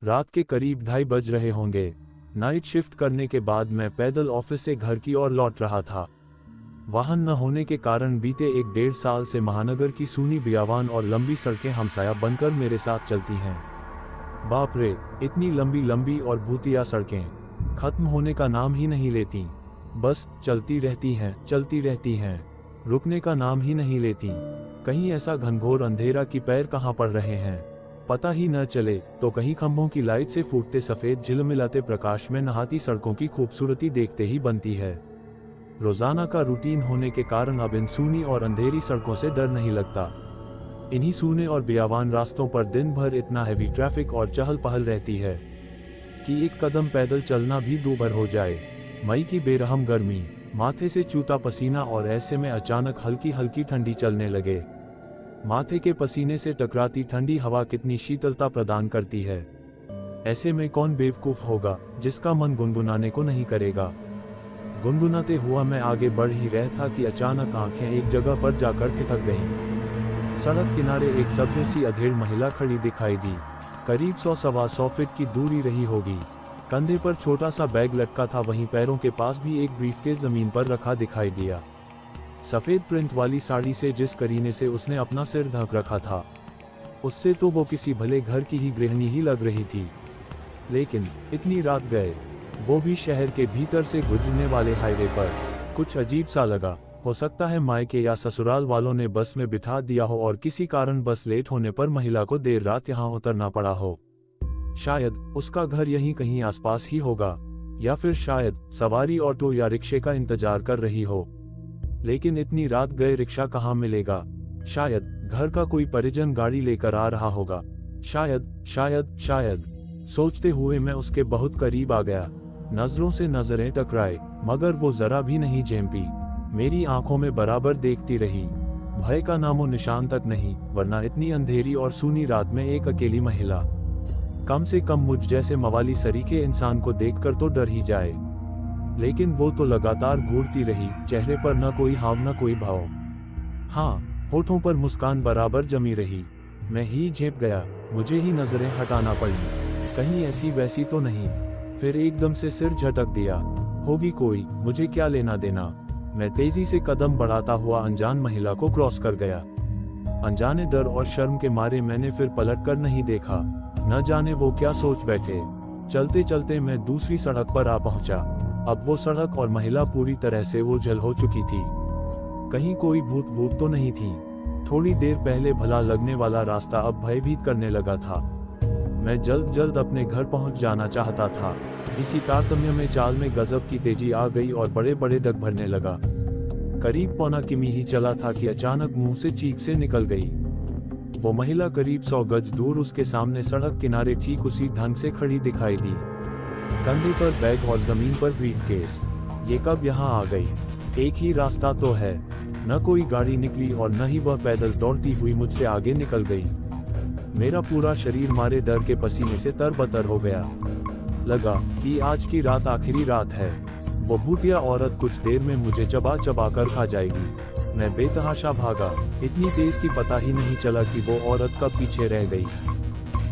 रात के करीब 2:30 बज रहे होंगे। नाइट शिफ्ट करने के बाद मैं पैदल ऑफिस से घर की ओर लौट रहा था। वाहन न होने के कारण बीते 1-1.5 साल से महानगर की सूनी बियावान और लंबी सड़कें हमसाया बनकर मेरे साथ चलती हैं। बाप रे, इतनी लंबी लंबी और भूतिया सड़कें खत्म होने का नाम ही नहीं लेती। बस चलती रहती हैं, रुकने का नाम ही नहीं लेती। कहीं ऐसा घनघोर अंधेरा कि पैर कहाँ पड़ रहे हैं पता ही न चले, तो कहीं खंभों की लाइट से फूटते सफेद झिलमिलाते प्रकाश में नहाती सड़कों की खूबसूरती देखते ही बनती है। रोजाना का रूटीन होने के कारण अब इन सूनी और अंधेरी सड़कों से डर नहीं लगता। इन्हीं सूने और बियावान रास्तों पर दिन भर इतना हैवी ट्रैफिक और चहल पहल रहती है कि एक कदम पैदल चलना भी दूभर हो जाए। मई की बेरहम गर्मी, माथे से चूता पसीना और ऐसे में अचानक हल्की हल्की ठंडी चलने लगे। माथे के पसीने से टकराती ठंडी हवा कितनी शीतलता प्रदान करती है। ऐसे में कौन बेवकूफ होगा जिसका मन गुनगुनाने को नहीं करेगा। गुनगुनाते हुआ मैं आगे बढ़ ही रहा था कि अचानक आंखें एक जगह पर जाकर ठिठक गईं। सड़क किनारे एक सभ्य सी अधेड़ महिला खड़ी दिखाई दी। करीब 100-125 फीट की दूरी रही होगी। कंधे पर छोटा सा बैग लटका था, वहीं पैरों के पास भी एक ब्रीफकेस जमीन पर रखा दिखाई दिया। सफेद प्रिंट वाली साड़ी से जिस करीने से उसने अपना सिर ढक रखा था, उससे तो वो किसी भले घर की ही गृहिणी ही लग रही थी। लेकिन इतनी रात गए, वो भी शहर के भीतर से गुजरने वाले हाईवे पर, कुछ अजीब सा लगा। हो सकता है मायके या ससुराल वालों ने बस में बिठा दिया हो और किसी कारण बस लेट होने पर महिला को देर रात यहाँ उतरना पड़ा हो। शायद उसका घर यहीं कहीं आसपास ही होगा, या फिर शायद सवारी ऑटो या रिक्शे का इंतजार कर रही हो। लेकिन इतनी रात गए रिक्शा कहाँ मिलेगा? शायद घर का कोई परिजन गाड़ी लेकर आ रहा होगा। शायद सोचते हुए मैं उसके बहुत करीब आ गया। नजरों से नजरें टकराए, मगर वो जरा भी नहीं झेंपी। मेरी आंखों में बराबर देखती रही। भय का नामो निशान तक नहीं, वरना इतनी अंधेरी और सूनी रात में एक अकेली महिला, कम से कम मुझ जैसे मवाली सरीखे इंसान को देखकर तो डर ही जाए। लेकिन वो तो लगातार घूरती रही, चेहरे पर न कोई हाव न कोई भाव। हाँ, होठों पर मुस्कान बराबर जमी रही। मैं ही झेप गया, मुझे ही नजरें हटाना पड़ी, कहीं ऐसी वैसी तो नहीं। फिर एकदम से सिर झटक दिया। होगी कोई, मुझे क्या लेना देना। मैं तेजी से कदम बढ़ाता हुआ अनजान महिला को क्रॉस कर गया। अनजाने डर और शर्म के मारे मैंने फिर पलट कर नहीं देखा। न जाने वो क्या सोच बैठे। चलते चलते मैं दूसरी सड़क पर आ पहुंचा। अब वो सड़क और महिला पूरी तरह से ओझल हो चुकी थी। कहीं कोई भूत तो नहीं थी। थोड़ी देर पहले भला लगने वाला रास्ता अब भयभीत करने लगा था। मैं जल्द अपने घर पहुंच जाना चाहता था। इसी तारतम्य में चाल में गजब की तेजी आ गई और बड़े बड़े डग भरने लगा। करीब 1.25 किमी ही चला था कि अचानक मुंह से चीख से निकल गई। वो महिला करीब 100 गज दूर उसके सामने सड़क किनारे ठीक उसी ढंग से खड़ी दिखाई दी। कंधे पर बैग और जमीन पर ब्रीफकेस। ये कब यहाँ आ गई? एक ही रास्ता तो है। न कोई गाड़ी निकली और न ही वह पैदल दौड़ती हुई मुझसे आगे निकल गई। मेरा पूरा शरीर मारे डर के पसीने से तरबतर हो गया। लगा कि आज की रात आखिरी रात है। वो भूतिया औरत कुछ देर में मुझे चबा चबा कर खा जाएगी। मैं बेतहाशा भागा, इतनी तेज कि पता ही नहीं चला कि वो औरत कब पीछे रह गई।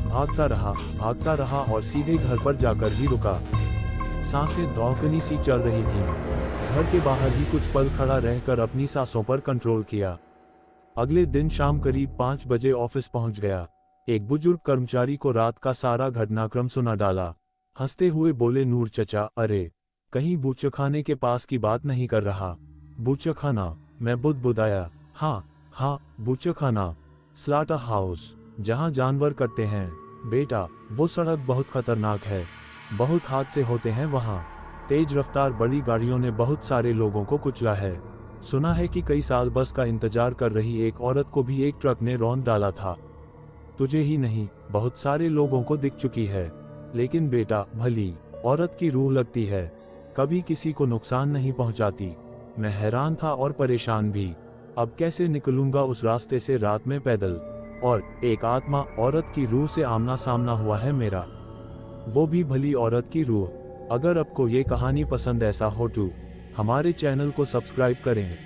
भागता रहा और सीधे घर पर जाकर ही रुका। सांसें दौड़नी सी चल रही थीं। घर के बाहर ही कुछ पल खड़ा रहकर अपनी सांसों पर कंट्रोल किया। अगले दिन शाम करीब 5 बजे ऑफिस पहुंच गया। एक बुजुर्ग कर्मचारी को रात का सारा घटनाक्रम सुना डाला। हंसते हुए बोले, नूर चचा, अरे कहीं बूचखाने के पास की बात नहीं कर रहा? बूचखाना? मैं बुदबुदाया। हाँ, बूचखाना, स्लाटर हाउस, जहाँ जानवर करते हैं। बेटा, वो सड़क बहुत खतरनाक है। बहुत हादसे होते हैं वहाँ। तेज रफ्तार बड़ी गाड़ियों ने बहुत सारे लोगों को कुचला है। सुना है कि कई साल बस का इंतजार कर रही एक औरत को भी एक ट्रक ने रौंद डाला था। तुझे ही नहीं, बहुत सारे लोगों को दिख चुकी है। लेकिन बेटा, भली औरत की रूह लगती है, कभी किसी को नुकसान नहीं पहुंचाती। मैं हैरान था और परेशान भी। अब कैसे निकलूंगा उस रास्ते से रात में पैदल? और एक आत्मा औरत की रूह से आमना सामना हुआ है मेरा, वो भी भली औरत की रूह। अगर आपको ये कहानी पसंद ऐसा हो तो हमारे चैनल को सब्सक्राइब करें।